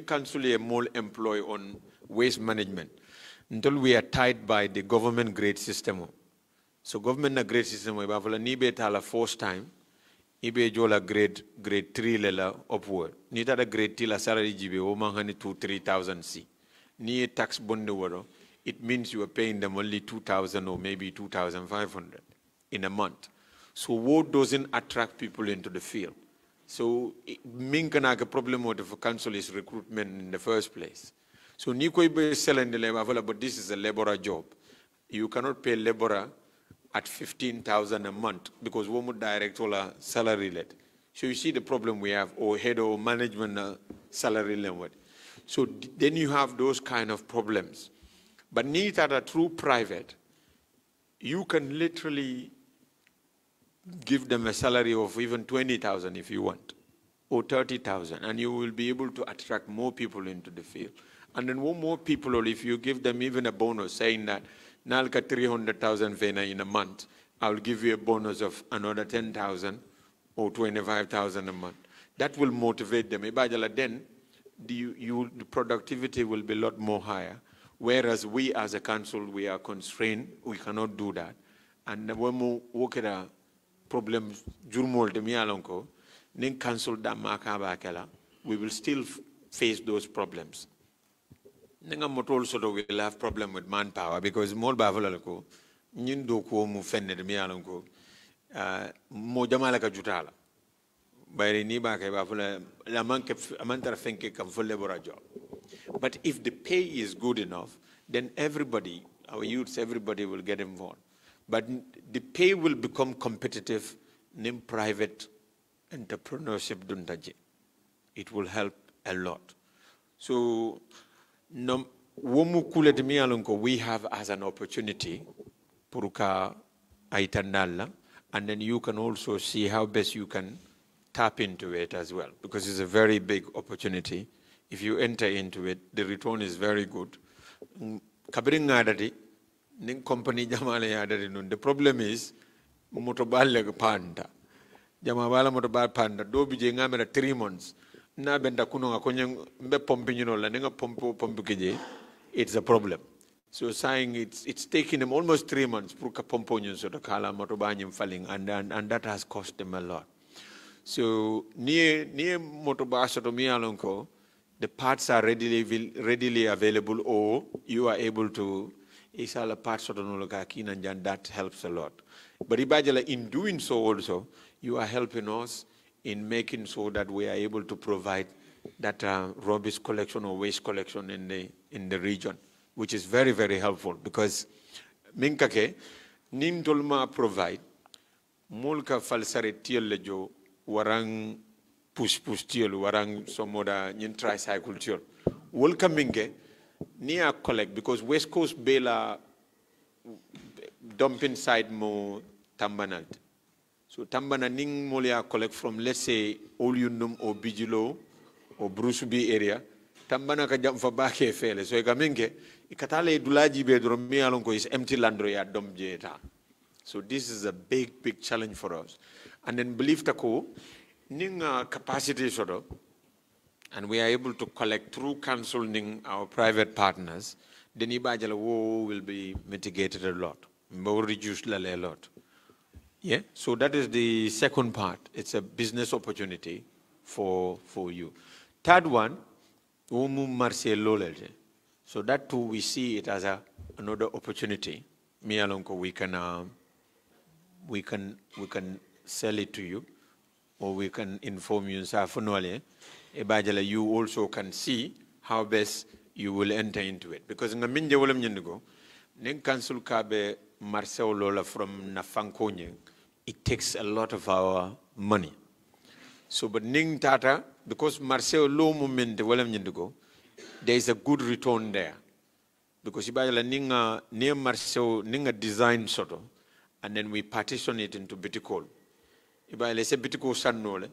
council more employ on waste management until we are tied by the government grade system. So government grade system we have ni be tala first time ibe jola grade 3 lela upward. Ni tada grade 3 la salary jibe o manghani 2-3,000 C. Ni tax bonde waro. It means you are paying them only 2,000 or maybe 2,500 in a month. So what doesn't attract people into the field? So a problem with the council is recruitment in the first place. So ni koi be selling the labor, but this is a laborer job. You cannot pay laborer at 15,000 a month because one would direct all a salary let. So you see the problem we have, or head or management salary level. So then you have those kind of problems. But need that are true private, you can literally give them a salary of even 20,000 if you want, or 30,000, and you will be able to attract more people into the field. And then one more people, or if you give them even a bonus saying that, Nalka 300,000 vena in a month, I will give you a bonus of another 10,000 or 25,000 a month. That will motivate them. Then the productivity will be a lot more higher. Whereas we as a council, we are constrained, we cannot do that. And when we work at a problem, we will still face those problems. We will have problem with manpower because more bavalako, nyindoko mu fenne mi alonko, mo jamala ka jutala. Bayri ni ba kay bavula la manke amantara fenke kam full labor job. But if the pay is good enough, then everybody, our youths, everybody will get involved. But the pay will become competitive in private entrepreneurship dundaje. It will help a lot. So, we have as an opportunity, puruka aitandala, and then you can also see how best you can tap into it as well, because it's a very big opportunity. If you enter into it, the return is very good. The problem is, motobal panda. Jamabala motobal panda. Do be jengamera 3 months. Na benda kuno akonyang mbe pompino la nenga pompo. It's a problem. So saying it's taking them almost 3 months pruka pomponyo so the kala motobanyam falling, and that has cost them a lot. So near motobaso to mialonko. The parts are readily available, or you are able to isala parts of the nolokakin, and that helps a lot. But in doing so also, you are helping us in making sure that we are able to provide that rubbish collection or waste collection in the region, which is very, very helpful because minkake nintolma provide mulka falsare tielejo warang push tiel warang somoda nyin tricycle tiel welcoming near collect because West Coast Bela dumping side mo tambanalt. So tambana ning molia collect from, let's say, Olyundum or Bijilo or Brusubi area. Tambana ka jam fa baake fele. So ikaminge ikatale dulaji bedromi alonko is empty landro ya dom jeta. So this is a big challenge for us. And then believe tako ning capacity sort of, and we are able to collect through counseling our private partners, then ibajala wo will be mitigated a lot, more reduced a lot. Yeah, so that is the second part. It's a business opportunity for you. Third one, so that too we see it as another opportunity. Me alonko we can sell it to you, or we can inform you. You also can see how best you will enter into it. Because in the minja wolam yendigo, nen council kabe Marcel Lola from Nafankonye, it takes a lot of our money. So, but ning tata, because Marcel low moment wolam yendigo, there is a good return there. Because ibajala ninga near Marcel ninga design sort of, and then we partition it into bitikol. Ibajala se bitikol sanole.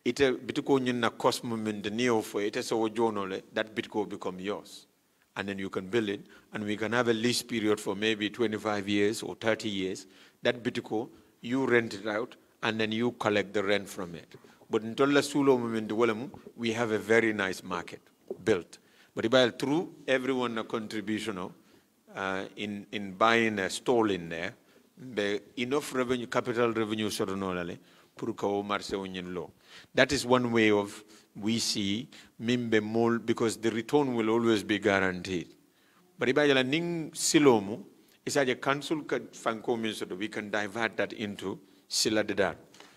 Ite bitiko nyina cost moment the neo for it so journal that bitco become yours, and then you can build it, and we can have a lease period for maybe 25 years or 30 years. That bitco you rent it out, and then you collect the rent from it. But in Tolla Sulo we have a very nice market built. But through everyone a contribution in buying a stall in there, the enough revenue, capital revenue sort of low. That is one way of we see mimbe mol because the return will always be guaranteed. But if ning silomu is a council so we can divert that into sila dedar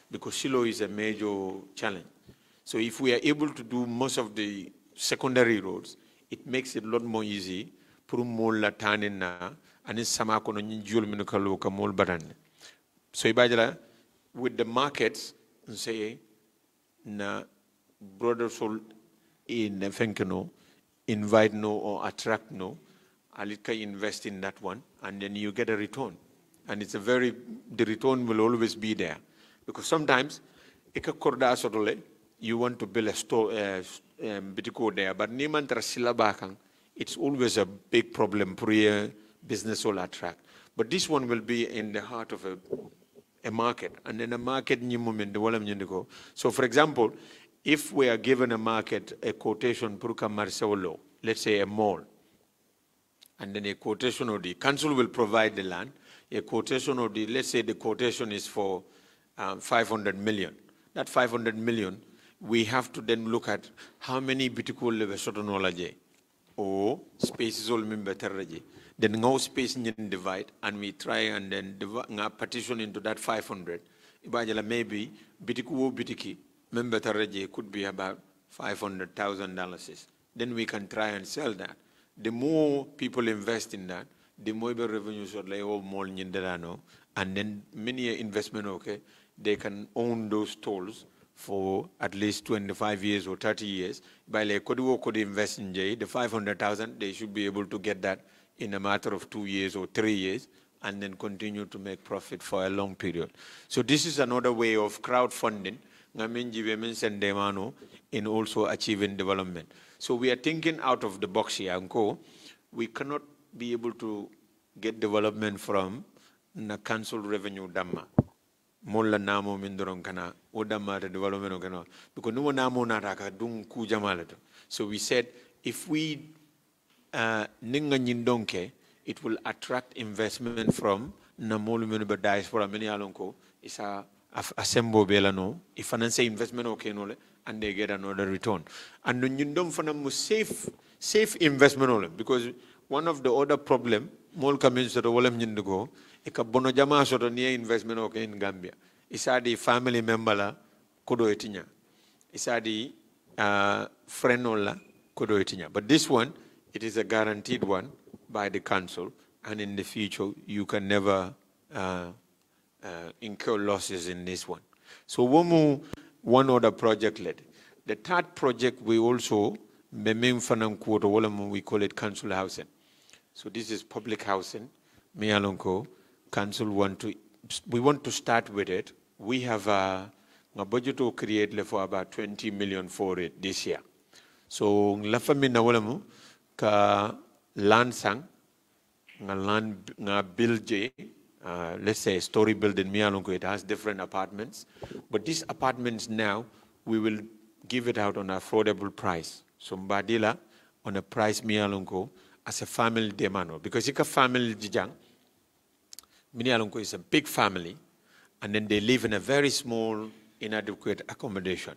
because silo is a major challenge. So if we are able to do most of the secondary roads, it makes it a lot more easy. Puru mol la tanina and in samako no njul minukalo ka mol badan. So ibajala with the markets say na broader soul in fenkeno invite no or attract no alika invest in that one and then you get a return and it's the return will always be there because sometimes ika korda sotole you want to build a store bitiko there but niman trasila bakang it's always a big problem for business will attract but this one will be in the heart of a market and then a market new moment the so for example if we are given a market a quotation puruka marsolo let's say a mall and then a quotation of the council will provide the land a quotation of the let's say the quotation is for 500 million that 500 million we have to then look at how many bitikul level sotonology or spaces all member terraji then no space in divide and we try and then partition into that 500 ibajala maybe bitiku bitiki member terraji could be about $500,000 then we can try and sell that the more people invest in that the more revenues are like all more and then many investment they can own those tolls for at least 25 years or 30 years. By like could invest in the 500,000, they should be able to get that in a matter of 2 years or 3 years and then continue to make profit for a long period. So this is another way of crowdfunding in also achieving development. So we are thinking out of the box here. We cannot be able to get development from the council revenue dama. Molla namo mindoron kana odama the development okano because no namo nataka dung ku jamalato. So we said if we ninga nyindonke it will attract investment from namolu menu diaspora many alonko is a assemble belano if finance investment no and they get another return and nyindom fana safe investment because one of the other problem mol community to wolem nyindugo eka bono jama soto niya investment in Gambia. Isadi family member la kodo etinya. Isadi friend la kodo etinya. But this one, it is a guaranteed one by the council, and in the future you can never incur losses in this one. So one other project led. The third project we also we call it council housing. So this is public housing. Mialonko council we want to start with it. We have a budget to create for about 20 million for it this year. So la famille na walamu ka land sang nga build let's say a story building mialonko it has different apartments, but these apartments now we will give it out on an affordable price. So mbadila on a price mialonko as a family demano because it's a family jijang. Minialonko is a big family, and then they live in a very small, inadequate accommodation.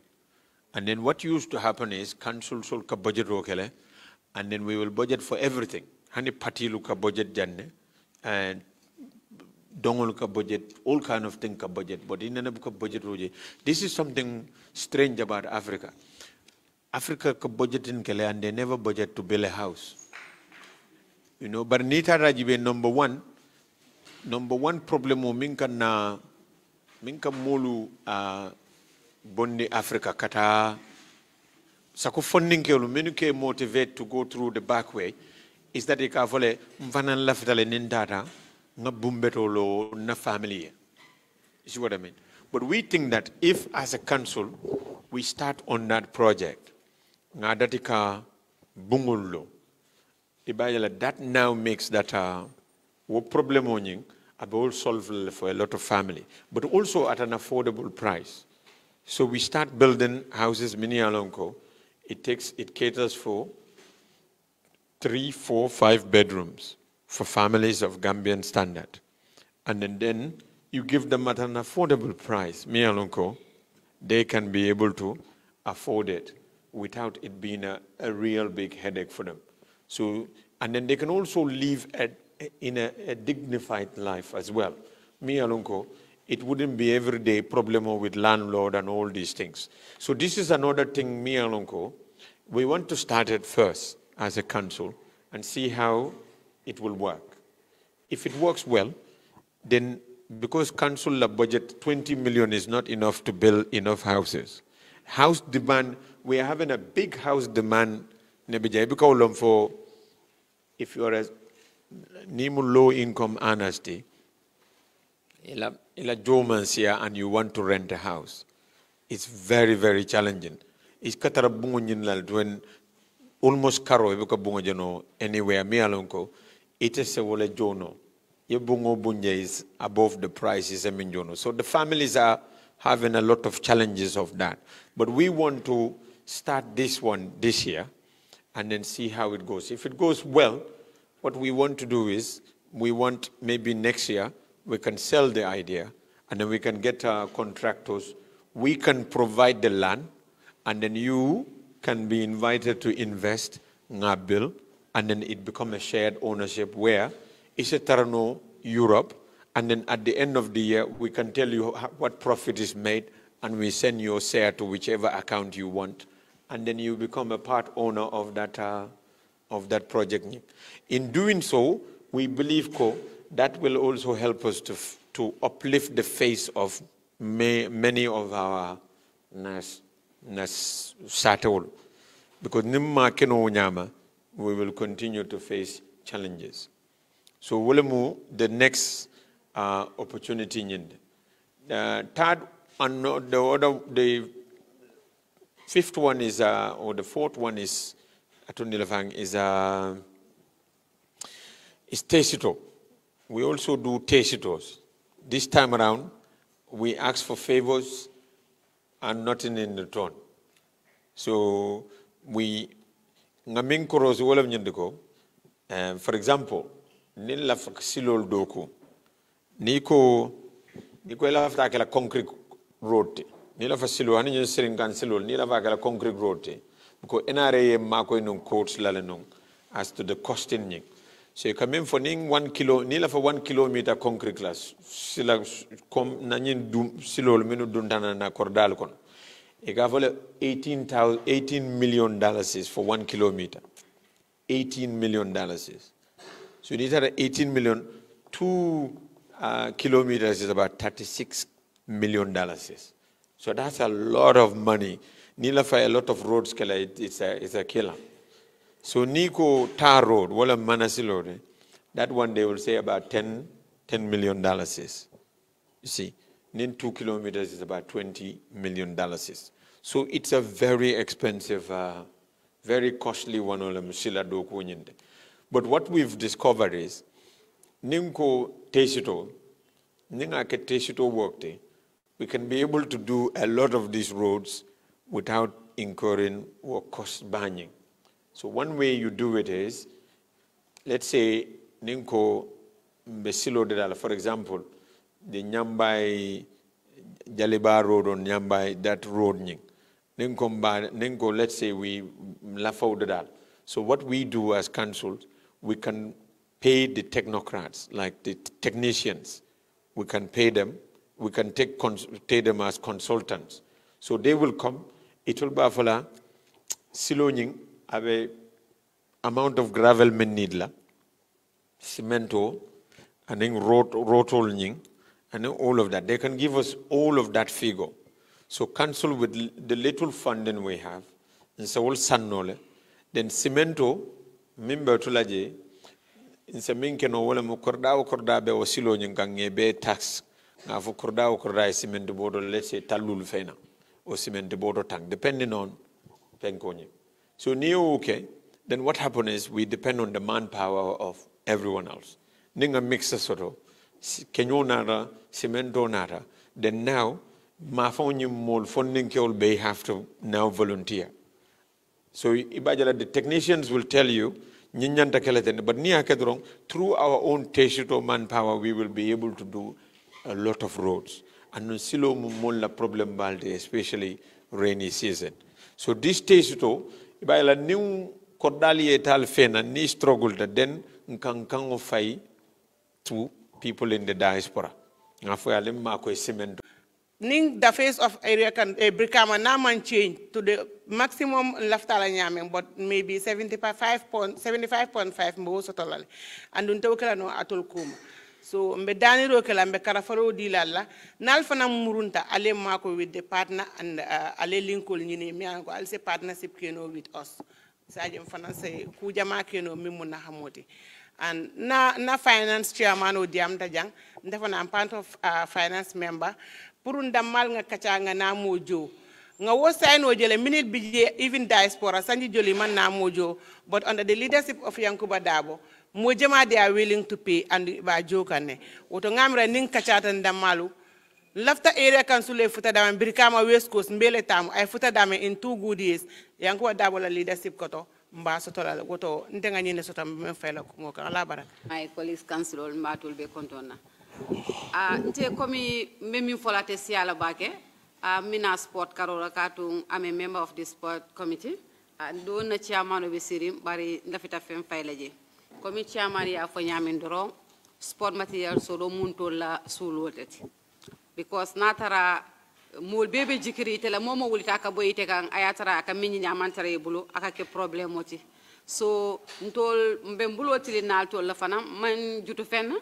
And then what used to happen is council solka budget rokele, and then we will budget for everything. Hani party luka budget janne, and dongoluka budget, all kind of thing ka budget. But in anabuka budget roje. This is something strange about Africa. Africa ka budget in kele, and they never budget to build a house. You know, but Nita Rajibe number one problem minka molu bondi Africa kata sako funding ke menuke motivate to go through the back way is that ka vole mvanan lafdale nindata nga bumbeto lo na family. You see what I mean? But we think that if as a council we start on that project nga datika bungullo ibayala that now makes that what problem onying will solve for a lot of family, but also at an affordable price. So we start building houses, mini alonko. It caters for 3, 4, 5 bedrooms for families of Gambian standard. And then you give them at an affordable price, mi alonko, they can be able to afford it without it being a real big headache for them. So, and then they can also live in a dignified life as well. Mi alonko, it wouldn't be everyday problem with landlord and all these things. So this is another thing, mi alonko, we want to start it first as a council and see how it will work. If it works well, then because council budget 20 million is not enough to build enough houses. House demand, we are having a big house demand for if you are a low income earners, and you want to rent a house, it's very, very challenging. It's when almost karo anywhere me alonko, it is a wole jono. Yebungo bunja is above the price is a minjono. So the families are having a lot of challenges of that. But we want to start this one this year and then see how it goes. If it goes well, what we want to do is we want maybe next year we can sell the idea and then we can get contractors. We can provide the land and then you can be invited to invest in a bill and then it become a shared ownership where it's a Tarano Europe and then at the end of the year we can tell you what profit is made and we send your share to whichever account you want and then you become a part owner of that project. In doing so, we believe that will also help us to uplift the face of many of our Satol. Because nimma keno nyama, we will continue to face challenges. So the next opportunity in the third and the fifth one is or the fourth one is Tesito. We also do Tesitos. This time around, we ask for favors and nothing in return. So we ngamin koros wolam nyandiko. For example, nila silol doku. Niko ela fakela concrete road. Nila fasilo ani nyo siringan silol nila fakela concrete road. Because NRA mako inong quotes lalenong as to the costing nying. So you come in for 1 kilo, nila for 1 kilometer concrete class. Sila kom nanyin silol minu duntana na kordal kon. It got $18 million for 1 kilometer. $18 million. So these are 18 million. 2 kilometers is about $36 million. So that's a lot of money. Nila for a lot of roads, it's a killer. So Nico Tar Road, wala Manasilo, that one they will say about $10 million. You see, then 2 kilometers is about $20 million. So it's a very expensive, very costly one. But what we've discovered is, Ninko Tesito, Ningake Tesito worked, we can be able to do a lot of these roads without incurring or cost banning. So one way you do it is, let's say Ninko Besilo Dedala, for example, the Nyambai Jaliba Road on Nyambai, that road Ninko, let's say we lafau Dedal. So what we do as council, we can pay the technocrats, like the technicians. We can pay them. We can take them as consultants. So they will come. It will be for siloning a amount of gravel men need la, cemento, and then rotolning, and then all of that. They can give us all of that figure. So council with the little funding we have, and so all sanole, then cemento, member to laje, in some minken or wala korda be o siloning kange be tax, na for korda cement board, let's say talul fena, or cement board tank, depending on penkonye. So okay, then what happens is we depend on the manpower of everyone else. Ninga mix a sort of kenyo nara, cemento nara. Then now mall funding they have to now volunteer. So the technicians will tell you, but through our own digital manpower, we will be able to do a lot of roads. And silo mulla problem balde, especially rainy season. So this digital, ibajala new kodali etal fena ni struggle that then nkankango fai to people in the diaspora. Ning the face of area can Brikama now man change to the maximum left nyame, but maybe 75.5 most totally. And don't no atol kuma. So mbe dani rokela mbe karafaro di lalla nalfana murunta ale mako with the partner and ale linkol nyine mi anko alse partnership keno with us. Sajem fana say ku jama keno mimuna hamoti. And na finance chairman o diam tajang ndefana am part of finance member purunda mal nga kachanga na mojo nga wo sign o jele minute bi even diaspora sanji joli man na mojo, but under the leadership of Yankuba Darboe mojama they are willing to pay and ba jokane woto ngamra ning kachata ndamalu lafta area council e futa dama Brikama West Coast mbele tamu ay futa dama in 2 good years Yankuba Darboe la leadership koto mba sotola woto ndenga nyine sotam me fela ko ngoka ala bara my colleagues council matul be kontona nte komi memi folate siala bake mina sport karola katu am a member of the sport committee do na chairman be sirim bari ndafita fem faylaje komi chairman ya fo nyamin doro sport material so do munto la sulotati because natara mol bebe jikiri tela momo wulita ka boyite kan ayatara aka minni nyamantare bulu aka ke problem moti so ntol mbembulo tilinal tol la fana man jutu fenn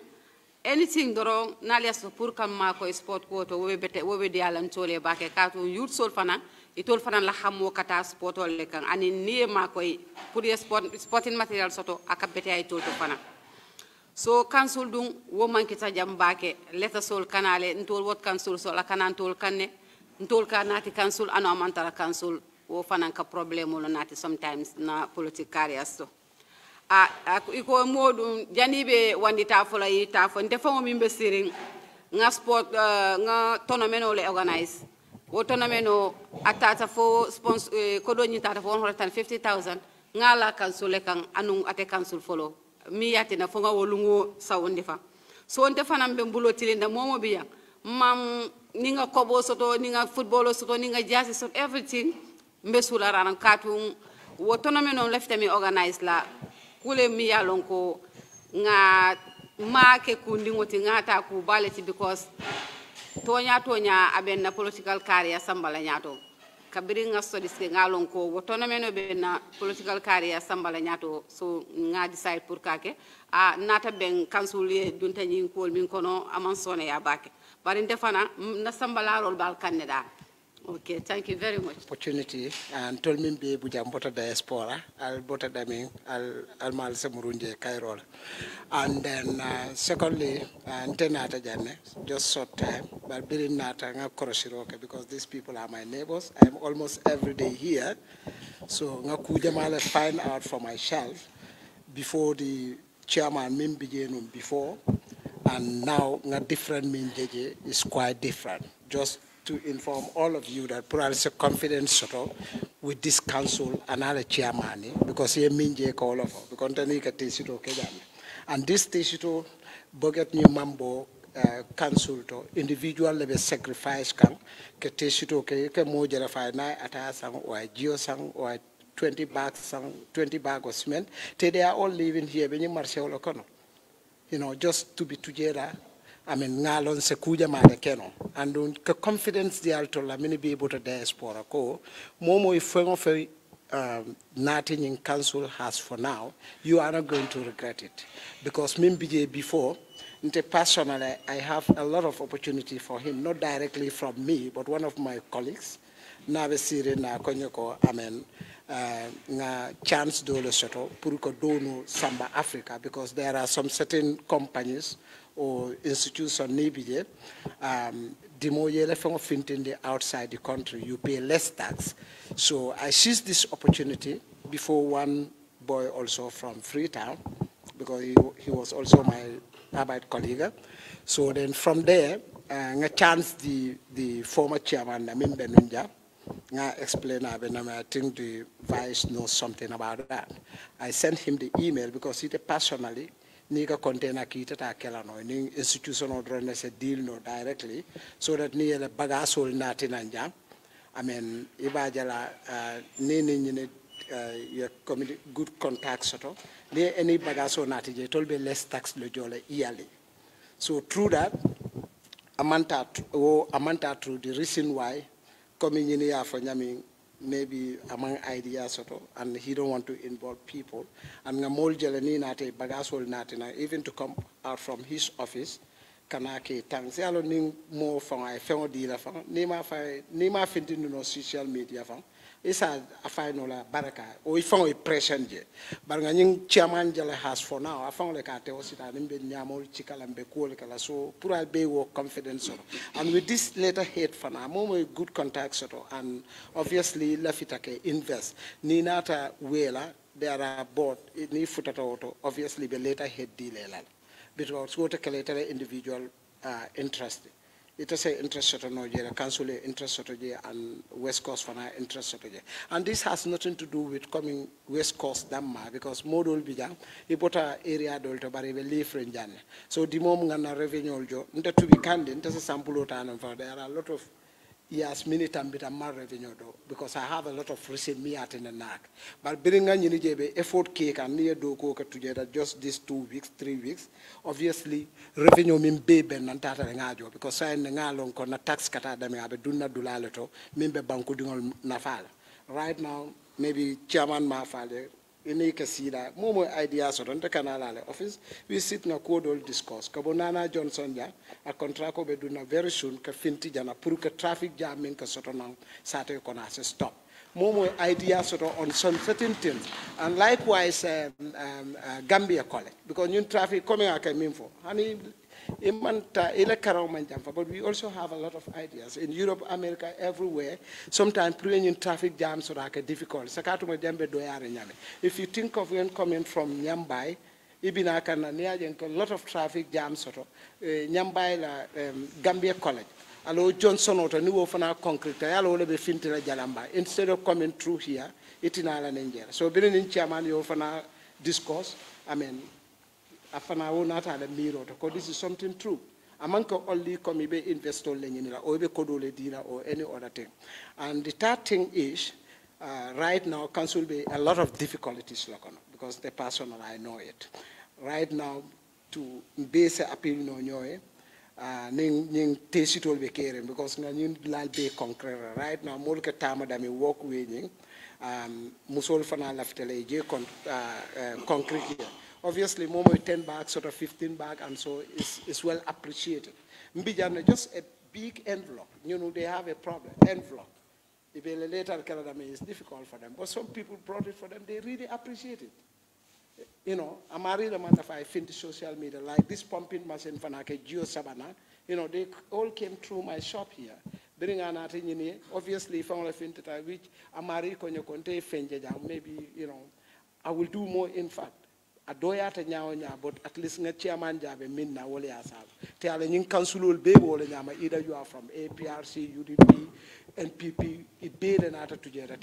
anything doro nalias pour kam ma ko sport ko to wobe de alan tole bake katu yut sol fana itol fana la xamo kata sport le kan ani nie ma koy pour sporting material soto aka bete ay tol to fana so council dun wo manki ta jambake leta sol kanale ntol wot council sol akanan tol kanne ntol kanati council ano amantara council wo fana ka problème lo nati sometimes na politique careers so iko modum janibe wandita fola yita fo nte famo mimbe siring nga sport nga tournament le organize wo tournament atata fo sponsor ko do nyita fo 150,000 nga la council kan anu ate council folo mi yatina fo nga wolungo sawndi fa so nte fana mbe mbulo tilinda momo biya mam ninga kobo soto ninga football soto ninga jazz soto everything mbe sula ran katu wo tournament on left me organize la kule mi yalon ko nga make kundi ngoti ngata ku baleti because tonya aben na political career sambala nyato kabiri nga studies ke ngalon ko wo tournament be na political career sambala nyato so nga decide pour kake nata ben kansulie dunta nyin ko min kono aman sone ya bake bari ndefana na sambala rol bal canada. Okay, thank you very much. Opportunity and told me be bujambota diaspora, I'll bota daming, I'll mal semurunje Cairo. And then secondly, ntenata jane, just short time, but birin nata nga koroshiroke because these people are my neighbors. I'm almost every day here. So nga kujamale find out for myself before the chairman min beginning before and now nga different min jeje is quite different. Just to inform all of you that perhaps a confidence with this council and other chairman because he means all of us because and this teshito budget new mambo council to individual level sacrifice kan ke teshito ke mo jara fa na ata sang or geo sang or 20 bags of cement they are all living here when you marshal okono just to be together. I mean, ngalon se kuja mare keno, and the confidence the alto la mini be able to diaspora ko momo ifengo fe nothing in council has for now. You are not going to regret it because mimi before, personally, I have a lot of opportunity for him, not directly from me, but one of my colleagues. Nabe sire na konyoko amen. Nga chance dole soto pour ko donu samba Africa because there are some certain companies or institutions nibije demo yele from finting outside the country you pay less tax. So I seized this opportunity before one boy also from Freetown because he was also my Arbeit colleague. So then from there nga chance the former chairman Namin Benunja nga explain I think the vice knows something about that. I sent him the email because he personally niga container kita ta kela no ni institutional drone se deal no directly so that ni ele bagasol nati nanja. I mean ibajala ni your community good contacts soto ni any bagaso nati je tolbe less tax le jole yearly. So through that amanta through the reason why community for maybe among ideas and he don't want to involve people and ngamol jelani nate bagasol nate na even to come out from his office kanake tang se alo ning mo fang ay fengo di la fang ni ma finti no social media fang isa afai no la baraka o ifang o pression je bar nga ning chairman jale has for now afang le ka te osita nimbe nyamol chikala mbe ko le kala so pour al be wo confidence and with this letter head for now mo good contacts and obviously lafitake invest ni nata wela there are board ni futata auto obviously be later head deal elal because what a individual interest. It is an interest to no council interest and West Coast for interest. And this has nothing to do with coming West Coast Damma because model bija ibota area dolto bari be leaf renjane. So the moment na revenue jo nta to be candid nta sample for there are a lot of yes, many times bit more revenue though, because I have a lot of recent me at in the knack. But bring on you effort cake and near do go together just these 2 weeks, 3 weeks. Obviously, revenue mean baby and tata ngajo because I in the ngalong kona tax kata dami abe dunna dulaleto mimbe banku dingol nafala. Right now, maybe chairman mafale. You can see that more ideas on the canal office. We sit in a code discourse. Kabonana Johnson ja a contract be duna very soon ka finti jana puruka traffic jam min ka sotonang sate kona se stop. More ideas on some certain things. And likewise Gambia college because new traffic coming I came in for. Honey but we also have a lot of ideas. In Europe, America, everywhere, sometimes preventing traffic jams are difficult. If you think of when coming from Nyambai, a lot of traffic jams. Nyambai la Gambia College. Allo Johnson auto new fana concrete allo le be fintila jalamba instead of coming through here itinala Nigeria. So being in chairman you fana discourse, I mean this is something true. Among only come be investor or be kodole dina or any other thing. And the third thing is right now council be a lot of difficulties because the person I know it. Right now to base appeal no nyoe ning tesitol be keren because ning lal be concrete right now more ke tama dami work winning musol fana laftele je concrete here. Obviously, more 10 bags, sort of 15 bags, and so it's well appreciated. Mbijana, just a big envelope. You know, they have a problem. Envelope. If they later Canada is difficult for them, but some people brought it for them. They really appreciate it. You know, I'm married a matter of I think the social media, like this pumping machine for Geo Sabana, you know, they all came through my shop here. Obviously, if I'm which I'm married, maybe, you know, I will do more in fact. Adoyata nyao but at least nga chairman jabe minna wole asab te ala nyin councilol be wole nyama either you are from APRC UDP NPP it be another together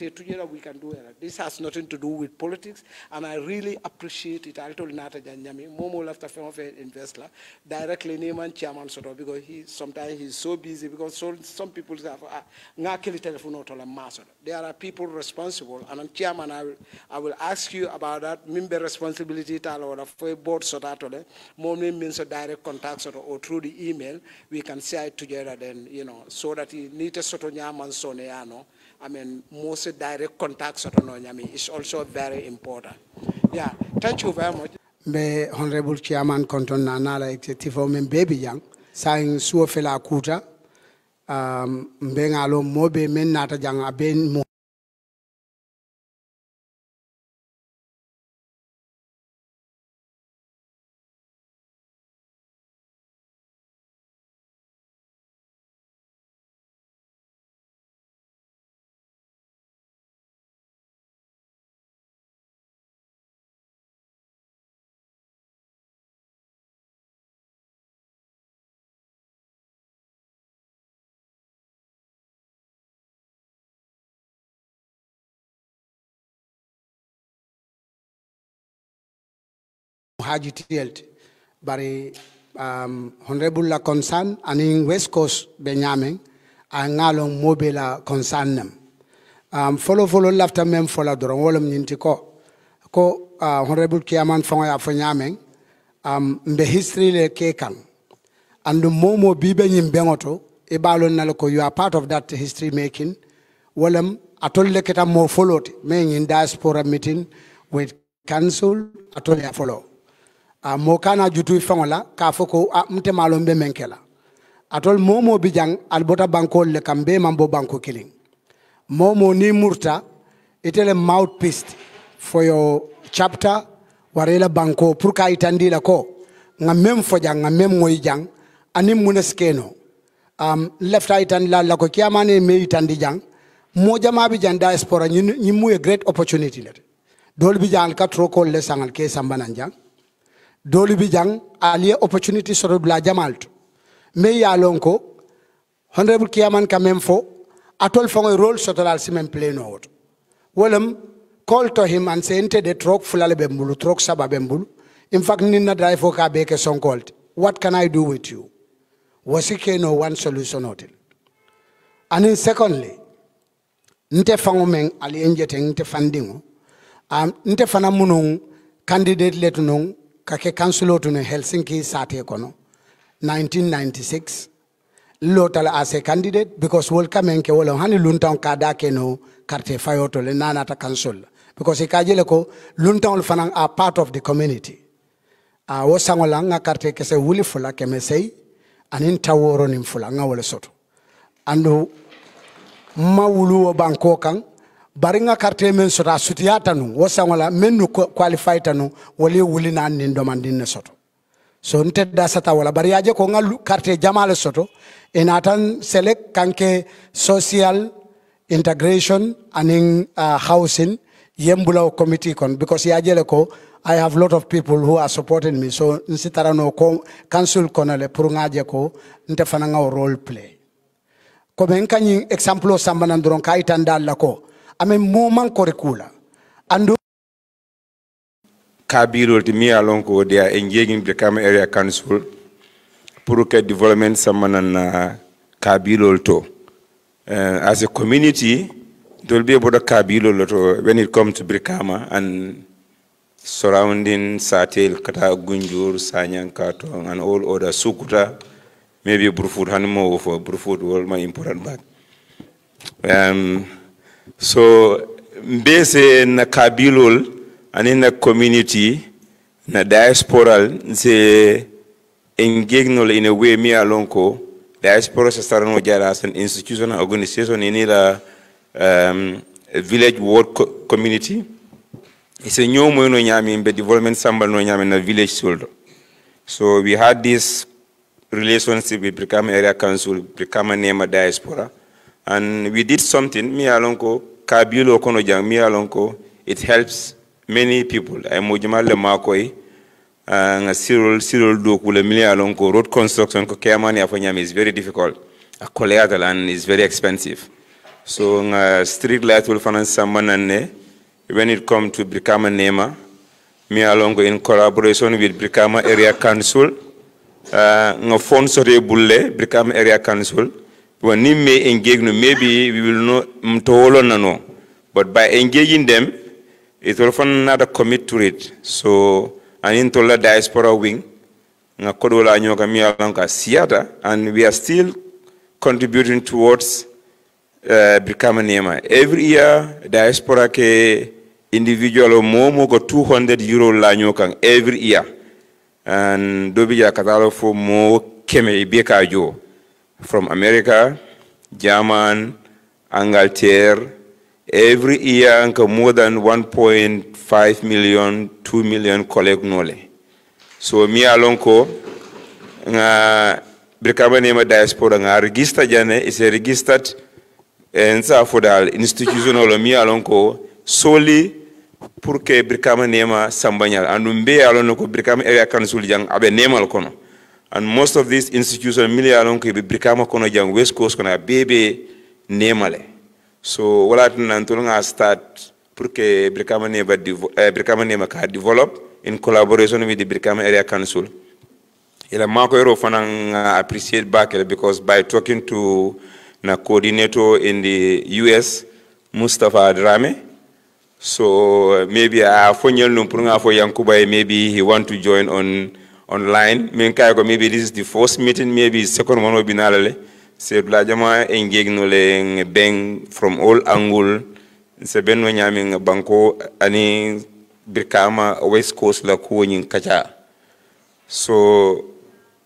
we can do it. This has nothing to do with politics and I really appreciate it. I told Nata Janyami momo left a firm investor directly name and chairman sort of because sometimes he's so busy because some people have nga kili telephone to la maso. There are people responsible and I'm chairman I will ask you about that member responsibility or for board so that more means a direct contact or through the email we can say it together then you know so that he needs a sort of I mean most direct contact is also very important. Yeah, thank you very much. Be Honorable Chairman Konton Nanala Executive Women Baby Young saying Suofela Kuta Mbengalo Mobe Men Nata Jang Aben haji tielt bari honorable la concern aning West Coast Benjamin a ngalong mobile concern nam follow lafta mem follow doron wolum nyinti ko honorable Kiaman fongo ya fanyameng mbe history le kekan andu momo bibe nyimbengoto e balon nalako you are part of that history making wolam atolle keta mo follow me in diaspora meeting with council atolle ya follow mo kana jutu fangola ka foko mte malombe menkela atol momo bijang albota banko le kambe mambo banko killing momo ni murta itele mouthpiece for your chapter warela banko pour ka itandi la ko ngamem fojang ngamem ngoy jang anim muneskeno left itan la ko kiamane me itandi jang mo jama bi jang diaspora ñi mu a great opportunity le dol bi jang ka troko le sangal ke sambanan jang doli bi jang aliye opportunity soro bla jamalto me ya lonko honorable Kiaman kamem fo atol fongoy role sotoral simen pleno woto wolam call to him and say ente de trok fulale bembulu trok saba bembulu in fact ninna drive ka be ke son called what can I do with you wasike no one solution hotel and then secondly nte fangomen ali enjete nte fandingo nte fana munung candidate letunong kake council to Helsinki sate kono 1996 lotal as a candidate because welcome enke wala hani luntaw kada keno carte fayoto le nanata council because ikajele ko luntaw fanang are part of the community wo sangola nga carte kese wuli fula kemesei anin taworo nim fula nga wala soto andu mawulu banko kan baringa carte men sota sutiyata nu wo sangola men qualify tanu wali wuli nan nin domandin ne soto so nte da sata wala bariaje ko ngal carte jamale soto enatan select kanke social integration and housing yembula committee kon because yajele ko I have a lot of people who are supporting me so nsitara no ko council konale pour ngaje ko nte fananga role play ko ben kanyi example sambanan doron kaitan dal ko ame moment curricula andu kabirol to me along ko they are engaging the Brikama area council pour que development samanan kabirol to as a community there will be about kabirol to when it comes to Brikama and surrounding Satel Kata Gunjur Sanyankato and all other Sukuta maybe Brufut Hanmo for Brufut all my important back so based in Kabilul and in the community, na diaspora, se engaging in a way me alone ko diaspora se start no jara as an institution organization in the village work community. It's a new mo no nyami in development sambal no nyami na village soldo. So we had this relationship with Brikama area council, Brikama Nema diaspora. And we did something, me alonko, Kabilo kono jang, me alonko, it helps many people. I mojumal le makoi, nga Cyril do kule me alonko, road construction ko kiamani afanyami is very difficult. A collateral and is very expensive. So nga street light will finance someone when it comes to Brikama Nema, me alonko in collaboration with Brikama area council, nga fund sote bulle, Brikama area council. When we may engage, maybe we will not mtolo nano, but by engaging them, it will find another commit to it. So, an intola diaspora wing, nga kodola nyoka mialanka siata, and we are still contributing towards Brikama Nema. Every year, diaspora ke individual momo go €200 la nyoka every year, and dobija katalo for mo keme ibeka jo. From America, German, Angleterre, every year more than 1.5 million, 2 million collect nole. So me alonko nga Brikama Nema diaspora nga register jane is a registered and for the institutional me alonko solely pour que Brikama Nema sambanyal andumbe alonko Brikama area council jang abe nemal kono. And most of these institutions, along with Brikama kono jang West Coast kono bebe nemale. So what I start pour que Brikama Nema ka develop in collaboration with the Brikama Area Council. Ila Makoero Fanang appreciate Bakele because by talking to the coordinator in the US, Mustafa Adrame, so maybe for Yankuba, maybe he want to join online. Maybe this is the first meeting, maybe second one will be Nalale. Se Blajama engage no bang from all angle. Se Ben Wanyaming Banco ani Brikama West Coast la kuoning kacha. So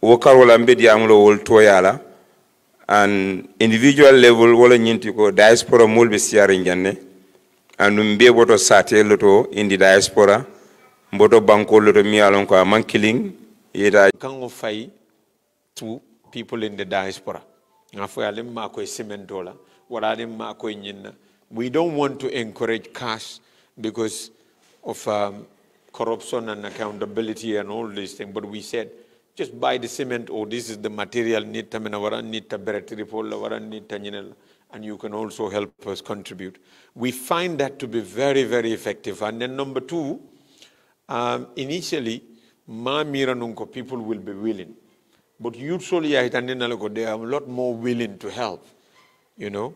Wokar wala mbedi amlo wol toyala and individual level wala nyinti ko diaspora mulbe siare njanne and mbe boto sate loto in the diaspora mboto banko loto mi alon ko mankiling yeda kango fay to people in the diaspora ngafo yalim mako sementola wala dem mako nyinna. We don't want to encourage cash because of corruption and accountability and all these things, but we said just buy the cement, or this is the material need to and you can also help us contribute. We find that to be very, very effective. And then number two, initially, people will be willing. But usually, they are a lot more willing to help, you know.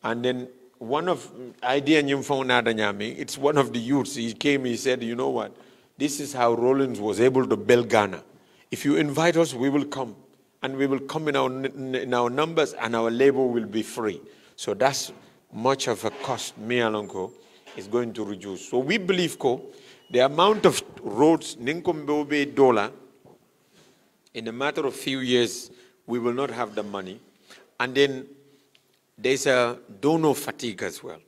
And then one of idea it's one of the youths. He came, he said, you know what? This is how Rollins was able to build Ghana. If you invite us, we will come. And we will come in our numbers, and our labor will be free. So that's much of a cost me alonko is going to reduce. So we believe the amount of roads ninkombe dollar in a matter of few years we will not have the money. And then there's a donor fatigue as well.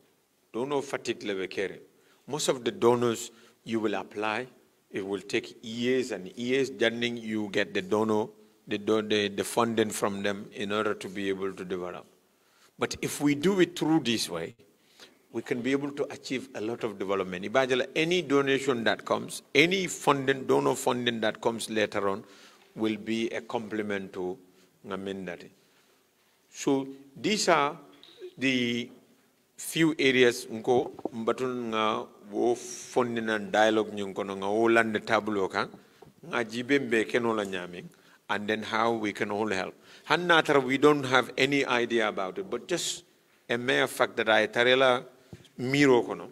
Donor fatigue level. Most of the donors you will apply. It will take years and years. Then you get the donor, the funding from them in order to be able to develop. But if we do it through this way, we can be able to achieve a lot of development. Any donation that comes, any funding, donor funding that comes later on, will be a complement to Ngamendati. So these are the few areas ngo mbatun nga wo funding and dialogue nyunkono nga wo land tableau kan nga jibembe kenola nyaming, and then how we can all help. Hannatara, we don't have any idea about it, but just a mere fact that I tarela miro kono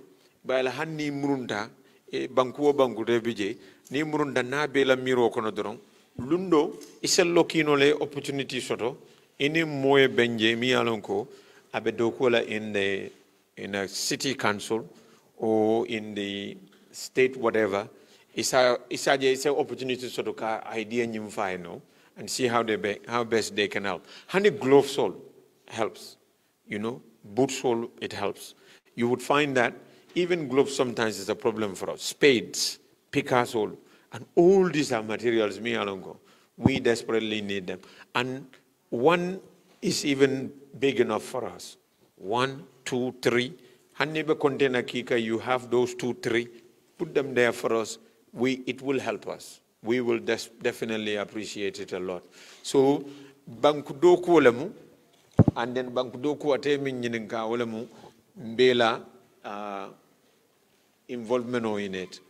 bayla hanni murunta e bankuo bankude bije ni murunta na bela miro kono doron lundo isello kino le opportunity soto ini moye benje mi alonko abe dokola in a city council or in the state whatever it's a opportunity soto ka idea nyimfa no and see how best they can help. Honey glove soul helps, you know, boot soul it helps. You would find that even gloves sometimes is a problem for us. Spades, Picasso, and all these are materials, me alongo. We desperately need them. And one is even big enough for us. 1, 2, 3. Hanniba container kika, you have those 2, 3. Put them there for us. It will help us. We will definitely appreciate it a lot. So, bankudoku olemu, and then bankudoku ate minyininka olemu, mbela involvement in it.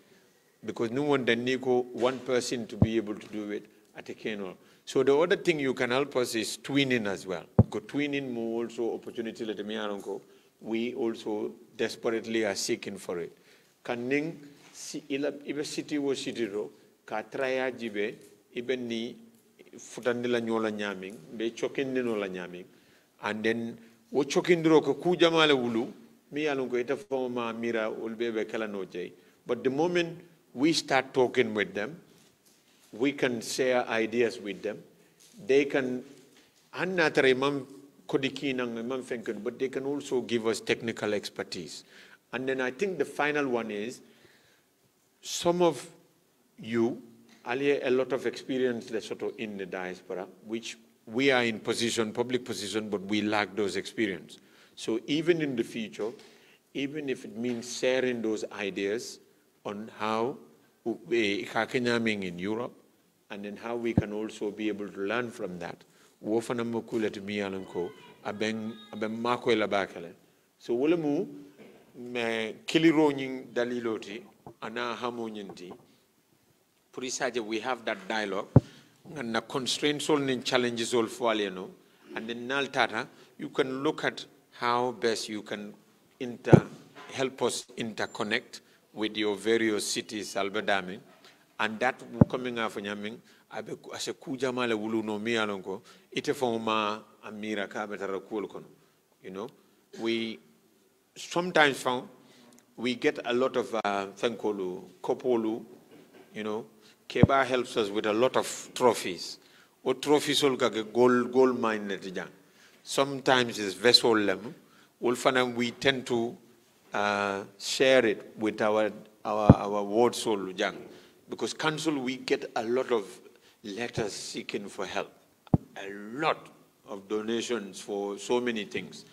Because no one then need one person to be able to do it at a kernel. So the other thing you can help us is twinning as well. Because twinning more also opportunity let me aronko. We also desperately are seeking for it. Kanning si ibe city wo city ro ka traya jibe ibe ni futandila nyola nyaming be chokindino la nyaming, and then wo chokindiro ko kujamale wulu mi alonko ita foma mira ulbebe kala no jay. But the moment we start talking with them, we can share ideas with them. They can but they can also give us technical expertise. And then I think the final one is, some of you a lot of experience in the diaspora, which we are in position, public position, but we lack those experience. So even in the future, even if it means sharing those ideas on how in Europe, and then how we can also be able to learn from that. So wolemu me kiliro nying daliloti ana hamonyanti 𝒂𝒄𝒄𝒆𝒔, we have that dialogue, and the constraints all and challenges all for all, and then Naltata, you can look at how best you can help us interconnect with your various cities, Albadami, and that coming out from Yamin, as a Kujamala Wuluno Mialongo, Itefoma Amira Kabetara Kulkono. We sometimes found we get a lot of Fenkolu, Kopolu, Keba helps us with a lot of trophies. Or trophies all gold mine. Sometimes it's vessel level. We tend to share it with our ward soul young. Because council we get a lot of letters seeking for help. A lot of donations for so many things.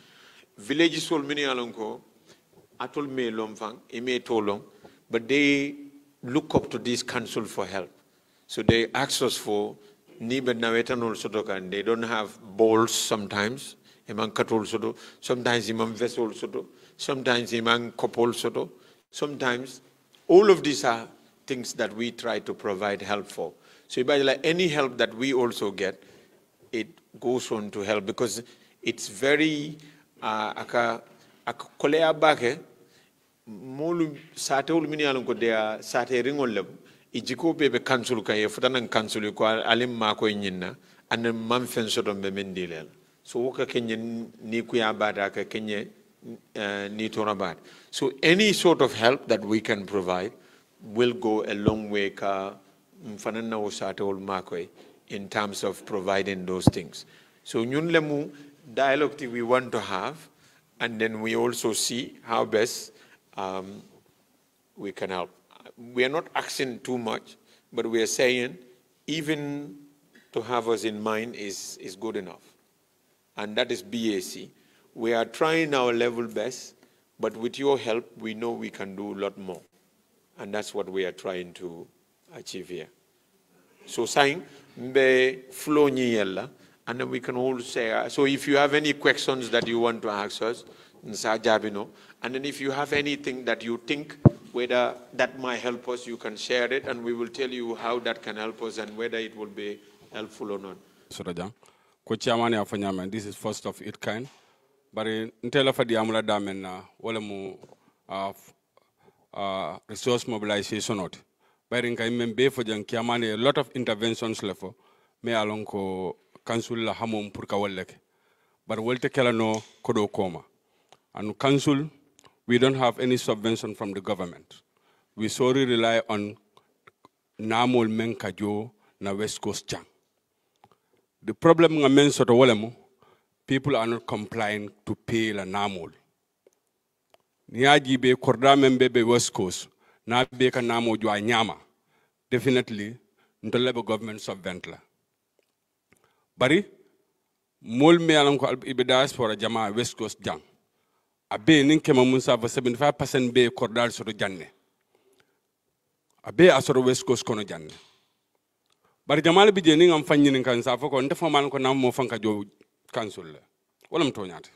Villages all many alonko, atol me lomfang, eme tolong, but they look up to this council for help. So they ask us for nibe nawetanol sotoka, and they don't have bowls sometimes, imang katol soto, sometimes imang vessel soto, sometimes imang kopol soto, sometimes all of these are things that we try to provide help for. So any help that we also get, it goes on to help because it's very aka kolea bake molu sate ul mini alon ko dia sate ringol leb ijiko bebe cancel kay futanan cancel ko alim ma ko nyinna an man fen sodo be mendilel so woka kenyen ni kuya bada ka kenye ni torabat. So any sort of help that we can provide will go a long way ka mfanana wo sate ul ma ko in terms of providing those things. So ñun lemu dialogue we want to have, and then we also see how best we can help. We are not asking too much, but we are saying even to have us in mind is good enough. And that is BAC. We are trying our level best, but with your help, we know we can do a lot more. And that's what we are trying to achieve here. So saying, mbe flow ni yella. And then we can all say, so if you have any questions that you want to ask us, and then if you have anything that you think whether that might help us, you can share it, and we will tell you how that can help us and whether it will be helpful or not. This is first of its kind. But until amula damen wala mu resource mobilization out. But in Kaimbe for a lot of interventions left me along ko council la hamum pour kawalek. But we'll take no kodo koma. And council, we don't have any subvention from the government. We solely rely on namol menkajo na West Coast jang. The problem ngamen soto walemu, people are not complying to pay la namol. Niaji be korda membe be West Coast, na be ka namo jwa nyama. Definitely, ntolebe government subvent la. Bari, mol me alam ko ibe diaspora jama West Coast jang. Abe ninke mamunsa for 75% be kordal soto janne. Abe asoro West Coast kono janne. Bari jamal bi je ningam fanyi nin kan sa foko nte foman ko nam mo fanka jo council la. Wala mto nyate.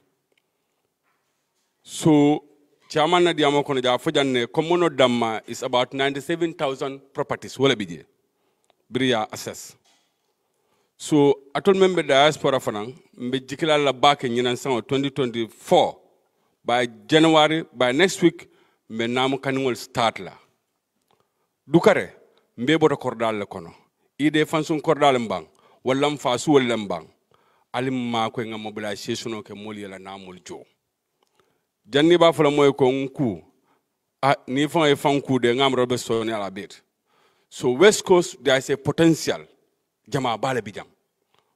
So chairman na diamo kono ja fo janne komono damma is about 97,000 properties wala bi je. Bria assess. So atol member diaspora fanang mbe jikila la bake nyinan sango 2024 by January by next week mbe namu kaningol start la dukare mbe boto kordal le kono ide fansun kordal mbang wallam fasu wallam bang alim ma ko nga mobilisation ke moli la namul jo janni ba fala moy ko nku ni fan e fanku de ngam robe soni ala bet. So West Coast there is a potential jama bale bijam,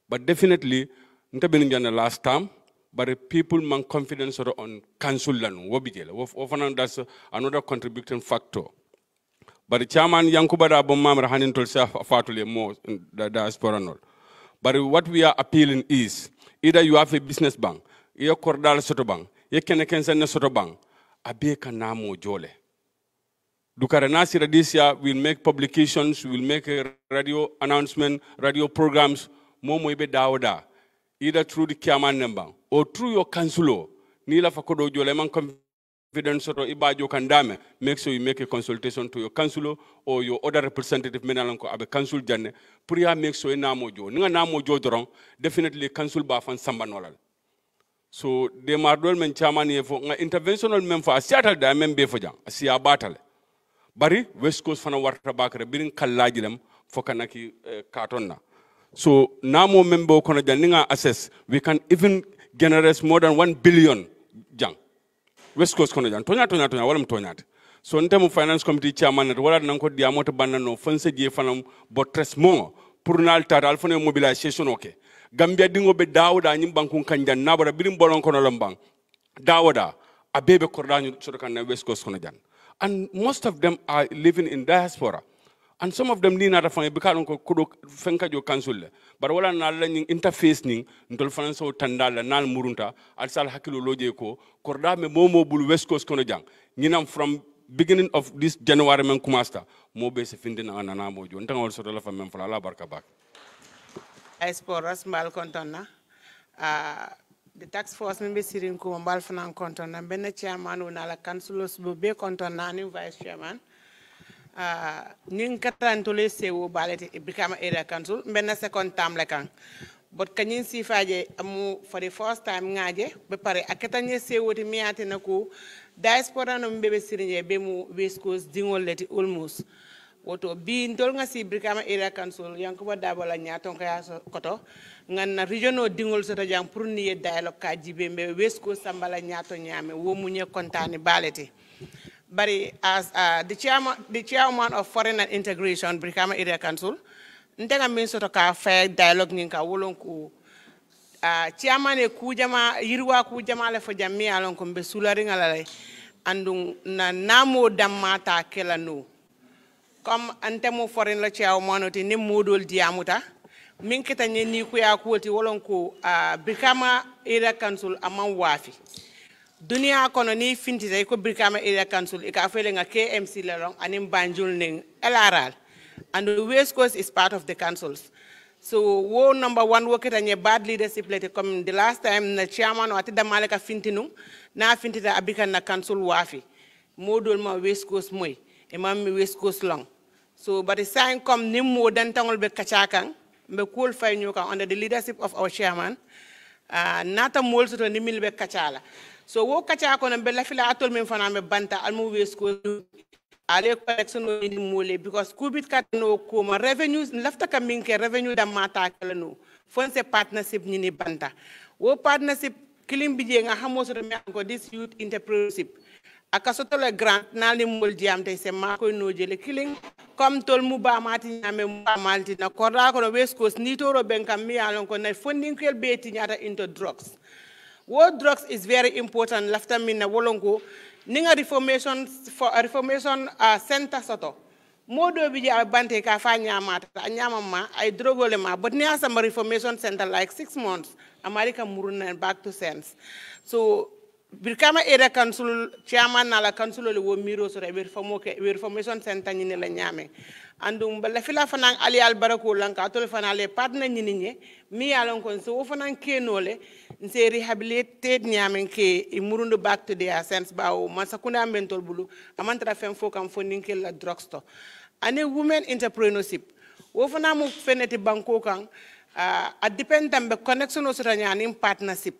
but definitely ntabin jana last time, but people man confidence on council lan wobijela often that's another contributing factor. But the chairman Yankuba Darboe mamra hanin tol sa fatule mo the diaspora nol. But what we are appealing is either you have a business bank, you kordal soto bank, you can send soto bank, abe kanamo jole. Dukare nasira this year we'll make publications, we'll make a radio announcement, radio programs, momo ibe daoda, either through the chairman number or through your councilor. Nila fakodo jole man evidence or ibajo kandame, make sure you make a consultation to your councilor or your other representative menalanko abe council janne priya make sure na mojo ninga na mojo dorong definitely council ba fan samba nolal so de mardol men chairman ye fo nga interventional men fo asiatal da men be fo jang asiya batale bari west coast fana warta bakare birin kallaji lam fo kanaki katonna so namo member kono jan ninga assess we can even generate more than 1 billion jang West Coast kono jan tonya wala mtonyate so ntemu finance committee chairman wala nanko diamoto banano fonse je fanam botres mo pour nal taral fone mobilisation okay Gambia dingo be dawda nyim bankun kanjan nabara birim bolon kono lambang dawda abebe kordanyu sodokan na West Coast kono jan and most of them are living in diaspora and some of them ni nata fane bikano ko kudo fenka jo council le bar wala na la ning interface ning ndol fana so tandala nal murunta al sal hakilo loje ko korda me momo bul West Coast kono jang ñinam from beginning of this January men kumasta mo be se findina anana mojo ntanga wol so la fa men fala la barka bak Esporas mbal kontonna the tax force member sirin ko mbal fana kontonna ben chairman wona la councilors bo be kontonna ni vice chairman ning katantole sewo balete Brikama area council ben second term la kan but kanyin sifaje amu for the first time ngaje be pare akatanye sewo ti miate nako diaspora no mbebe sirinje be mu West Coast dingol leti almost woto bi ndol nga si Brikama area council Yankuba Darboe la nyaton kaya koto ngan regional dingol soto jang pour ni dialogue ka jibe mbe West Coast sambala nyato nyame wo mu nye kontane balete But as the chairman of Foreign and Integration, Brikama Area Council, ntenga minso to ka fair dialogue ninka wolonku chairman e kujama yirwa kujama le fo jammi alon ko be sulari ngala andung na namo damata kela no comme antemo foreign la chairman oti ne modol diamuta min kita ni ku ya ko ti wolonku Brikama Area Council amman wafi Dunia kono ni fintita ko Brikama Area Council ika fele nga KMC lalong anim Banjul ning LRL and the West Coast is part of the councils. So wo number one worketa nye bad leadership lete come the last time na chairman wati da maleka fintinu na fintita abika na council wafi modol ma West Coast moy e mam West Coast long. So but the sign come nim mo dan tangol be kachakang be cool fay nyoka under the leadership of our chairman nata mol soto nimil be kachala. So wo kacha ko na bella fila atol men fana me banta almu West Coast ale collection no ni mole because kubit kat no ko ma revenues lafta ka minke revenue da mata kala no fonse partnership ni banta wo partnership kilim bije nga xamo so me ko this youth entrepreneurship akasoto le grant na ni mol diam tay se ma koy no jele kiling comme tol mu ba mati nyame mu ba malti na ko ra ko West Coast ni toro ben kam mi alon ko na funding kel beti nyata into drugs. What drugs is very important. Lafta mina wolongo ninga reformation center soto. Modo biji abante ka fa nyamata nyamama ay drogole ma but ni asama reformation center like 6 months America muruna back to sense. So Brikama Area Council chairman na la council le wo miro so reformation center ni la nyame andum bala fila fanang ali albarako lanka tole fanale partner ni ni mi alon kon so fanan kenole nse rehabilitate nyamen ke imurundo back to their sense bawo masakuna mental bulu amantra fem fo kam funding ke la drugstore ane women entrepreneurship wo fana mu feneti banko kan a depend tambe connection o sota nyani partnership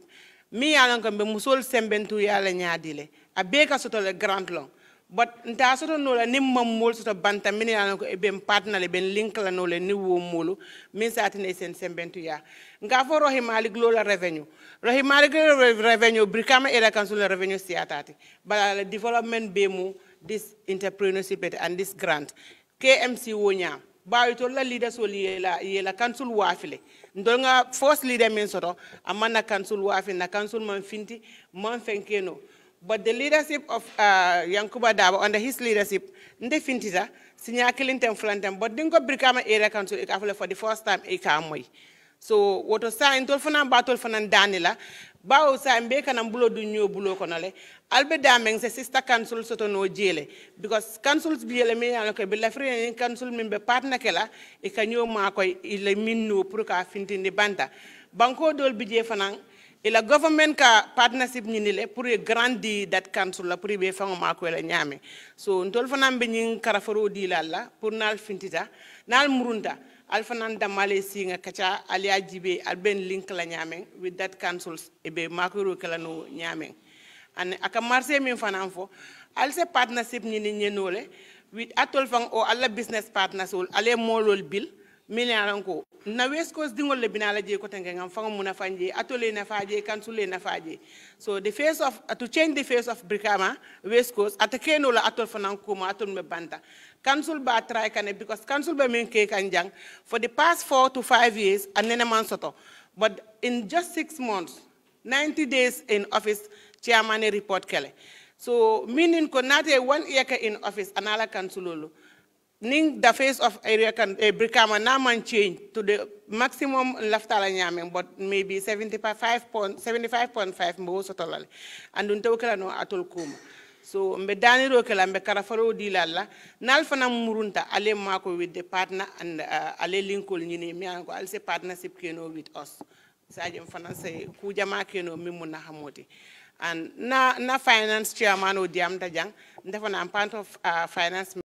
mi alon kan be musol sembentu yala nyaadile a beka soto le grand long but nta soto no la nim mam mol soto banta min alon ko e ben partner le ben link la no le ni wo molu min satine sen sembentu ya nga fo rohi malik lola revenue Brikama Area Council revenue siatati bala le development be mu this entrepreneurship and this grant KMC wonya bawi to la leader so yela council wafile ndonga first leader men soto amana council wafi na council man finti man fenkeno but the leadership of Yankuba Darboe under his leadership nde fintita sinya kilinten flantem but dingo Brikama Area Council ikafule for the first time ikamoy so woto sa intol fana batol fana danila bawo sa mbe kana bulo du nyo bulo kono le albe dameng se sister council soto no jele because councils biele me ala ko be la free council membe partner kala e kanyo ma ko ile minno pour ka fintindi banta banko dol bije fana et la government ka partnership ñini le pour grandi that council la pour be fango mako la ñame so ntol fanam be ñing karafaro di la pour nal fintita nal murunta al fanan damale singa kacha alia jibe al ben link la ñame with that councils e be mako kala no ñame an aka marché min fanan fo al se partnership ñini ñenole with atol fang o alla business partners ol ale molol bil million ko na West Coast dingol le binala je ko tenge ngam fanga muna fanje atole na faje kansule na faje so the face of to change the face of Brikama West Coast atakeno la atol fanan kuma atol me banta council ba try kane because council ba men ke kanjang for the past 4 to 5 years anene man soto but in just 6 months 90 days in office chairman report kele so meaning ko nate 1 year in office anala councilolo ning the face of area can Brikama na man change to the maximum laftala nyameng but maybe 75.5 mbo sotolale andun tawkala no atol kuma so mbe daniro kala mbe karafaro dilalla nal fana murunta ale mako with the partner and ale linkol nyini mi an ko alse partnership keno with us sajem fana say ku jama keno mimuna hamoti and na finance chairman o diam tajang ndefana part of finance